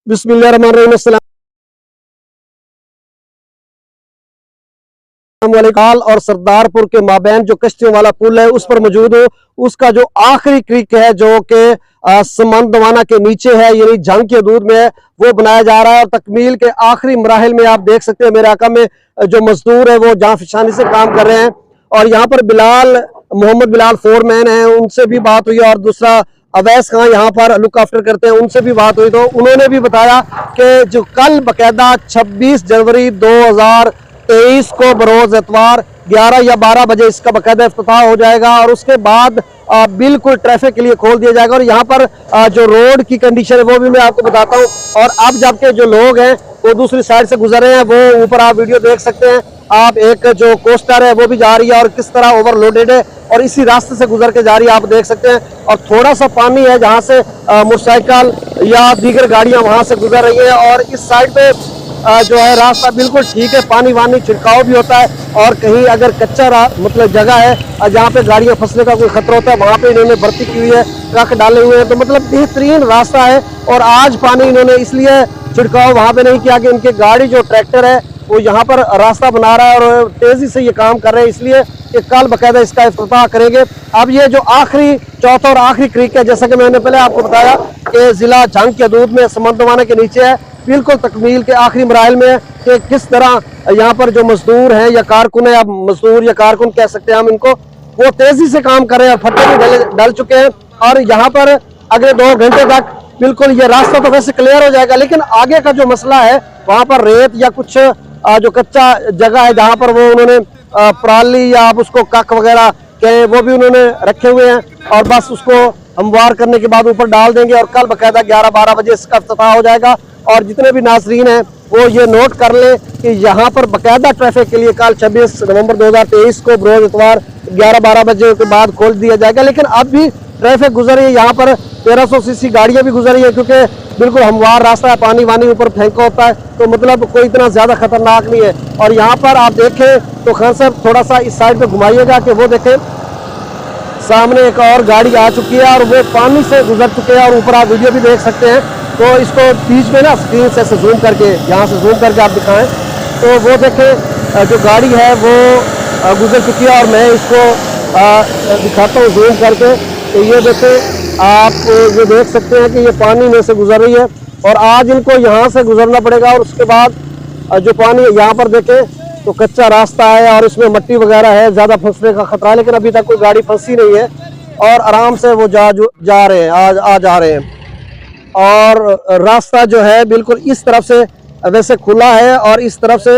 बिस्मिल्लाहिर्रहमानिर्रहीम। और सरदारपुर के माबैन जो कश्तियों वाला पुल है उस पर मौजूद हो। उसका जो आखिरी क्रिक है जो कि समंदवाना के नीचे है, यानी जंग के हदूद में है, वो बनाया जा रहा है और तकमील के आखिरी मराहिल में आप देख सकते हैं मेरे आका में जो मजदूर है वो जांफशानी से काम कर रहे हैं। और यहाँ पर मोहम्मद बिलाल फोरमैन है, उनसे भी बात हुई। और दूसरा अवैस खान यहाँ पर लुक आफ्टर करते हैं, उनसे भी बात हुई तो उन्होंने भी बताया कि जो कल बकायदा 26 जनवरी 2023 को बरोज एतवार 11 या 12 बजे इसका बाकायदा इफ्तिताह हो जाएगा और उसके बाद बिल्कुल ट्रैफिक के लिए खोल दिया जाएगा। और यहाँ पर जो रोड की कंडीशन है वो भी मैं आपको बताता हूँ। और अब जबकि जो लोग हैं वो दूसरी साइड से गुजर रहे हैं, वो ऊपर आप वीडियो देख सकते हैं। आप एक जो कोस्टर है वो भी जा रही है और किस तरह ओवरलोडेड है और इसी रास्ते से गुजर के जा रही है, आप देख सकते हैं। और थोड़ा सा पानी है जहाँ से मोटरसाइकिल या दीगर गाड़ियाँ वहाँ से गुजर रही है। और इस साइड पे जो है रास्ता बिल्कुल ठीक है, पानी वानी छिड़काव भी होता है। और कहीं अगर कच्चा मतलब जगह है जहाँ पे गाड़ियाँ फंसने का कोई खतरा होता है, वहाँ पे इन्होंने भर्ती की हुई है, ट्रक डाले हुए हैं। तो मतलब बेहतरीन रास्ता है। और आज पानी इन्होंने इसलिए छिड़काव वहाँ पे नहीं किया कि इनके गाड़ी जो ट्रैक्टर है वो यहाँ पर रास्ता बना रहा है और तेजी से ये काम कर रहे हैं, इसलिए कि कल बाकायदा इसका इफ्तिताह करेंगे। अब ये जो आखिरी चौथा और आखिरी क्रीक है, जैसा कि मैंने पहले आपको बताया कि जिला जंग के हदूद में समंदवाना के नीचे है, बिल्कुल तकमील के आखिरी मराइल में है कि किस तरह यहाँ पर जो मजदूर हैं या कारकुन है, या मजदूर या कारकुन कह सकते हैं हम इनको, वो तेजी से काम कर रहे हैं और फट्टे भी डल चुके हैं। और यहाँ पर अगले 2 घंटे तक बिल्कुल ये रास्ता तो वैसे क्लियर हो जाएगा, लेकिन आगे का जो मसला है वहाँ पर रेत या कुछ जो कच्चा जगह है जहाँ पर वो उन्होंने पराली या आप उसको कक वगैरह के वो भी उन्होंने रखे हुए हैं और बस उसको हमवार करने के बाद ऊपर डाल देंगे और कल बाकायदा 11-12 बजे इसका इफ्तिताह हो जाएगा। और जितने भी नाजरीन हैं वो ये नोट कर लें कि यहाँ पर बाकायदा ट्रैफिक के लिए कल 26 नवंबर 2023 को बरोज इतवार 11-12 बजे के बाद खोल दिया जाएगा। लेकिन अब भी ट्रैफिक गुजर रही है, यहाँ पर 1300 सीसी गाड़ियाँ भी गुजर रही है क्योंकि बिल्कुल हमवार रास्ता है, पानी वानी ऊपर फेंका होता है, तो मतलब कोई इतना ज़्यादा खतरनाक नहीं है। और यहाँ पर आप देखें तो खान साहब थोड़ा सा इस साइड पे घुमाइएगा कि वो देखें सामने एक और गाड़ी आ चुकी है और वो पानी से गुजर चुके हैं और ऊपर आप वीडियो भी देख सकते हैं। तो इसको बीच में ना स्क्रीन से जूम करके, यहाँ से जूम करके आप दिखाएं तो वो देखें जो गाड़ी है वो गुजर चुकी है। और मैं इसको दिखाता हूँ जूम करके, तो ये देखें आप ये देख सकते हैं कि ये पानी में से गुजर रही है और आज इनको यहाँ से गुजरना पड़ेगा। और उसके बाद जो पानी यहाँ पर देखें तो कच्चा रास्ता है और इसमें मट्टी वगैरह है, ज़्यादा फंसने का खतरा है, लेकिन अभी तक कोई गाड़ी फंसी नहीं है और आराम से वो जा रहे हैं, आ जा रहे हैं। और रास्ता जो है बिल्कुल इस तरफ से वैसे खुला है और इस तरफ से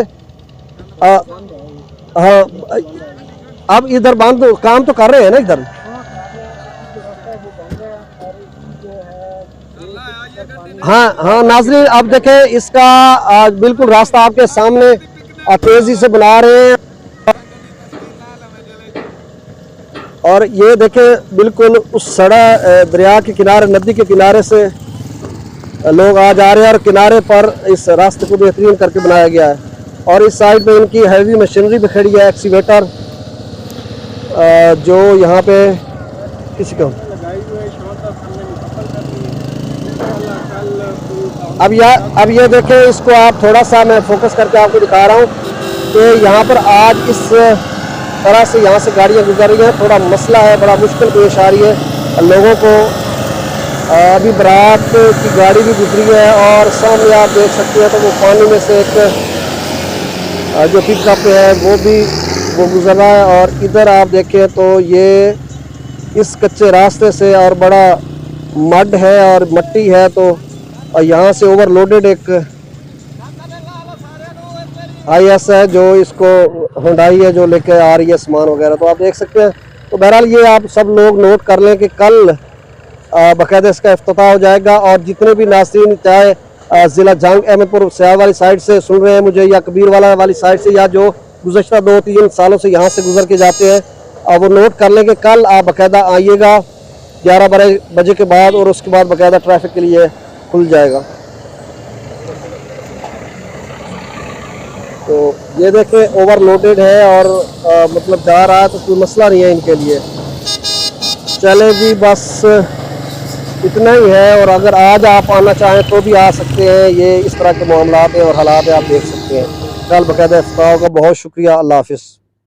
अब इधर बंद काम तो कर रहे हैं ना इधर। हाँ नाजरीन अब देखें इसका बिल्कुल रास्ता आपके सामने तेजी से बना रहे हैं और ये देखें बिल्कुल उस सड़क दरिया के किनारे, नदी के किनारे से लोग आ जा रहे हैं और किनारे पर इस रास्ते को बेहतरीन करके बनाया गया है। और इस साइड पे इनकी हैवी मशीनरी भी खड़ी है, एक्सीवेटर जो यहाँ पे किसी को अब ये देखें इसको आप थोड़ा सा मैं फोकस करके आपको दिखा रहा हूँ कि यहाँ पर आज इस तरह से यहाँ से गाड़ियाँ गुजर रही हैं, थोड़ा मसला है, बड़ा मुश्किल पेश आ रही है लोगों को। अभी बारात की गाड़ी भी गुजरी है और सामने आप देख सकते हैं तो वो पानी में से एक जो पिकअप है वो गुजर रहा है। और इधर आप देखें तो ये इस कच्चे रास्ते से और बड़ा मड है और मट्टी है, तो यहाँ से ओवरलोडेड एक IS है जो इसको हुंडई है जो लेके आ रही है सामान वगैरह, तो आप देख सकते हैं। तो बहरहाल ये आप सब लोग नोट कर लें कि कल बाकायदा इसका इफ्तिताह हो जाएगा। और जितने भी नाज़रीन चाहे ज़िला जंग अहमदपुर सियाल वाली साइड से सुन रहे हैं मुझे, या कबीर वाली साइड से, या जो गुज़श्ता 2-3 सालों से यहाँ से गुजर के जाते हैं, वो नोट कर लें कि कल आप बाकायदा आइएगा 11-12 बजे के बाद और उसके बाद बाकायदा ट्रैफिक के लिए खुल जाएगा। तो ये देखें ओवरलोडेड है और मतलब जा रहा है तो कोई मसला नहीं है इनके लिए। चले जी बस इतना ही है। और अगर आज आप आना चाहें तो भी आ सकते हैं। ये इस तरह के मामलात हैं और हालात है, आप देख सकते हैं। कल बाकायदा इफ्ताह होगा। बहुत शुक्रिया। अल्लाह हाफिज़।